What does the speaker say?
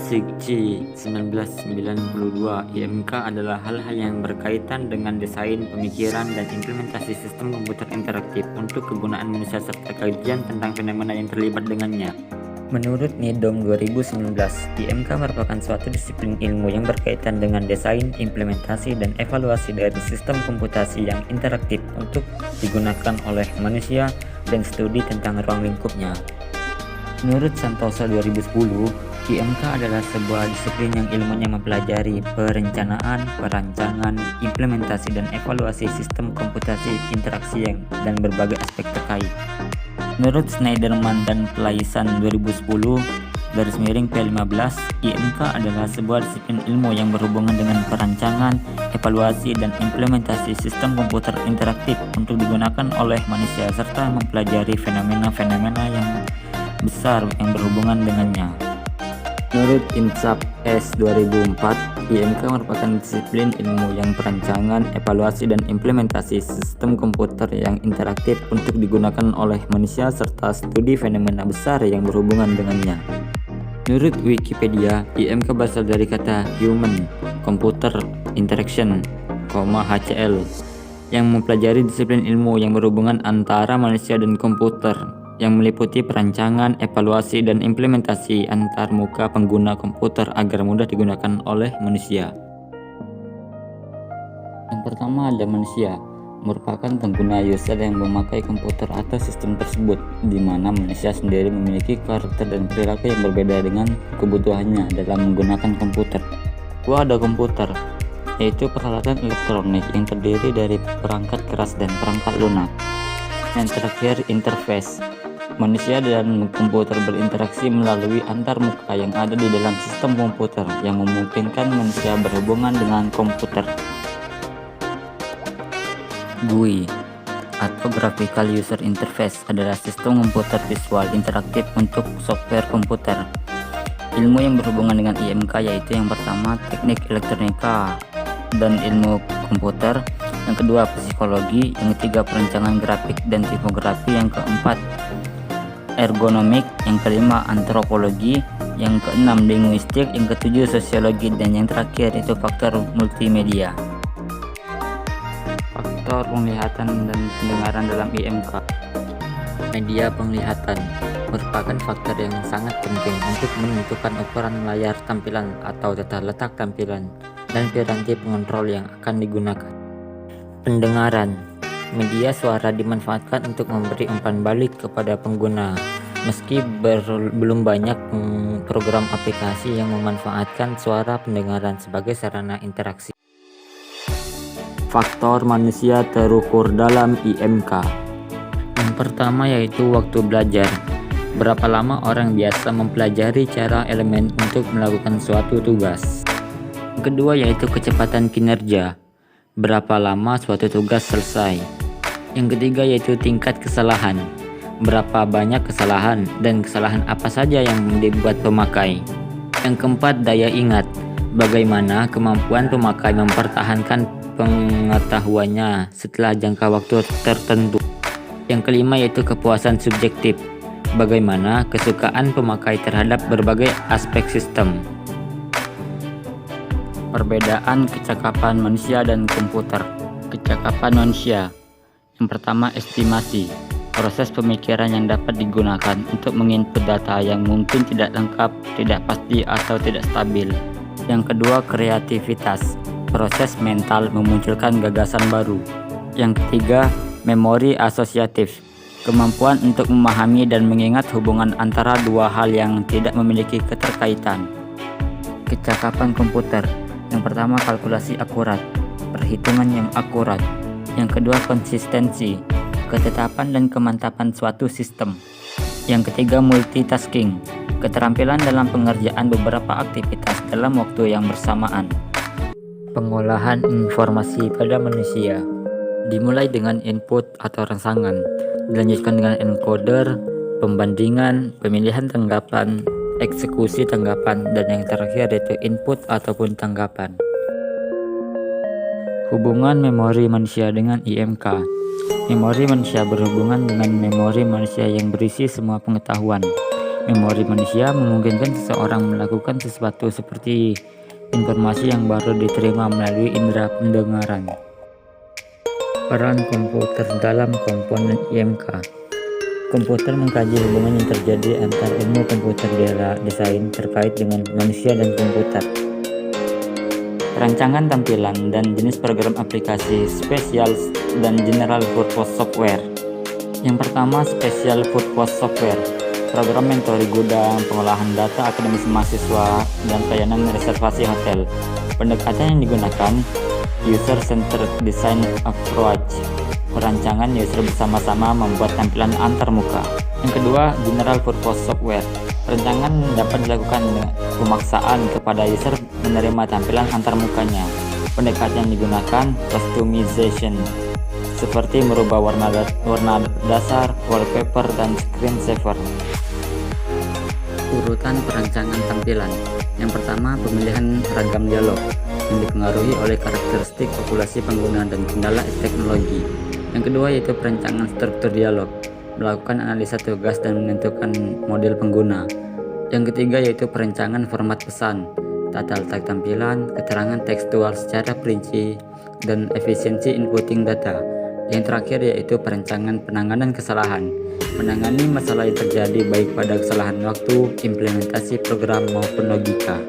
Basic C 1992 IMK adalah hal-hal yang berkaitan dengan desain, pemikiran, dan implementasi sistem komputer interaktif untuk kegunaan manusia serta kajian tentang fenomena yang terlibat dengannya. Menurut NIDOM 2019, IMK merupakan suatu disiplin ilmu yang berkaitan dengan desain, implementasi, dan evaluasi dari sistem komputasi yang interaktif untuk digunakan oleh manusia dan studi tentang ruang lingkupnya. Menurut Santosa 2010, IMK adalah sebuah disiplin yang ilmunya mempelajari perencanaan, perancangan, implementasi, dan evaluasi sistem komputasi interaksi dan berbagai aspek terkait. Menurut Schneiderman dan Plaisan 2010, P15, IMK adalah sebuah disiplin ilmu yang berhubungan dengan perancangan, evaluasi, dan implementasi sistem komputer interaktif untuk digunakan oleh manusia serta mempelajari fenomena-fenomena yang besar yang berhubungan dengannya. Menurut Insap S 2004, IMK merupakan disiplin ilmu yang perancangan, evaluasi, dan implementasi sistem komputer yang interaktif untuk digunakan oleh manusia serta studi fenomena besar yang berhubungan dengannya. Menurut Wikipedia, IMK berasal dari kata Human Computer Interaction, HCL, yang mempelajari disiplin ilmu yang berhubungan antara manusia dan komputer, yang meliputi perancangan, evaluasi, dan implementasi antar muka pengguna komputer agar mudah digunakan oleh manusia. Yang pertama ada manusia, merupakan pengguna user yang memakai komputer atau sistem tersebut, di mana manusia sendiri memiliki karakter dan perilaku yang berbeda dengan kebutuhannya dalam menggunakan komputer. Kedua ada komputer, yaitu peralatan elektronik yang terdiri dari perangkat keras dan perangkat lunak. Yang terakhir interface. Manusia dan komputer berinteraksi melalui antar muka yang ada di dalam sistem komputer yang memungkinkan manusia berhubungan dengan komputer. GUI atau Graphical User Interface adalah sistem komputer visual interaktif untuk software komputer. Ilmu yang berhubungan dengan IMK yaitu yang pertama teknik elektronika dan ilmu komputer, yang kedua psikologi, yang ketiga perancangan grafik dan tipografi, yang keempat ergonomik, yang kelima antropologi, yang keenam linguistik, yang ketujuh sosiologi, dan yang terakhir itu faktor multimedia. Faktor penglihatan dan pendengaran dalam IMK. Media penglihatan merupakan faktor yang sangat penting untuk menentukan ukuran layar tampilan atau tata letak tampilan dan piranti pengontrol yang akan digunakan. Pendengaran, media suara dimanfaatkan untuk memberi umpan balik kepada pengguna, meski belum banyak program aplikasi yang memanfaatkan suara pendengaran sebagai sarana interaksi. Faktor manusia terukur dalam IMK. Yang pertama yaitu waktu belajar. Berapa lama orang biasa mempelajari cara elemen untuk melakukan suatu tugas. Yang kedua yaitu kecepatan kinerja. Berapa lama suatu tugas selesai. Yang ketiga yaitu tingkat kesalahan. Berapa banyak kesalahan dan kesalahan apa saja yang dibuat pemakai. Yang keempat daya ingat. Bagaimana kemampuan pemakai mempertahankan pengetahuannya setelah jangka waktu tertentu. Yang kelima yaitu kepuasan subjektif. Bagaimana kesukaan pemakai terhadap berbagai aspek sistem. Perbedaan kecakapan manusia dan komputer. Kecakapan manusia. Yang pertama estimasi, proses pemikiran yang dapat digunakan untuk menginput data yang mungkin tidak lengkap, tidak pasti, atau tidak stabil. Yang kedua kreativitas, proses mental memunculkan gagasan baru. Yang ketiga memori asosiatif, kemampuan untuk memahami dan mengingat hubungan antara dua hal yang tidak memiliki keterkaitan. Kecakapan komputer. Yang pertama kalkulasi akurat, perhitungan yang akurat. Yang kedua konsistensi, ketetapan dan kemantapan suatu sistem. Yang ketiga multitasking, keterampilan dalam pengerjaan beberapa aktivitas dalam waktu yang bersamaan. Pengolahan informasi pada manusia dimulai dengan input atau rangsangan, dilanjutkan dengan encoder, pembandingan, pemilihan tanggapan, eksekusi tanggapan, dan yang terakhir yaitu input ataupun tanggapan. Hubungan memori manusia dengan IMK. Memori manusia berhubungan dengan memori manusia yang berisi semua pengetahuan. Memori manusia memungkinkan seseorang melakukan sesuatu seperti informasi yang baru diterima melalui indera pendengaran. Peran komputer dalam komponen IMK. Komputer mengkaji hubungan yang terjadi antara ilmu komputer desain terkait dengan manusia dan komputer. Perancangan tampilan dan jenis program aplikasi Special dan General Purpose Software. Yang pertama, Special Purpose Software, program mentori gudang, pengolahan data akademis mahasiswa, dan pelayanan reservasi hotel. Pendekatan yang digunakan User-Centered Design Approach, perancangan user bersama-sama membuat tampilan antarmuka. Yang kedua, General Purpose Software, perancangan dapat dilakukan dengan pemaksaan kepada user menerima tampilan antarmukanya. Pendekatan yang digunakan customization, seperti merubah warna dasar, wallpaper, dan screensaver. Urutan perancangan tampilan. Yang pertama, pemilihan ragam dialog yang dipengaruhi oleh karakteristik populasi pengguna dan kendala teknologi. Yang kedua yaitu perancangan struktur dialog, melakukan analisa tugas dan menentukan model pengguna. Yang ketiga yaitu perancangan format pesan, tata letak tampilan, keterangan tekstual secara perinci, dan efisiensi inputting data. Yang terakhir yaitu perancangan penanganan kesalahan, menangani masalah yang terjadi baik pada kesalahan waktu, implementasi program maupun logika.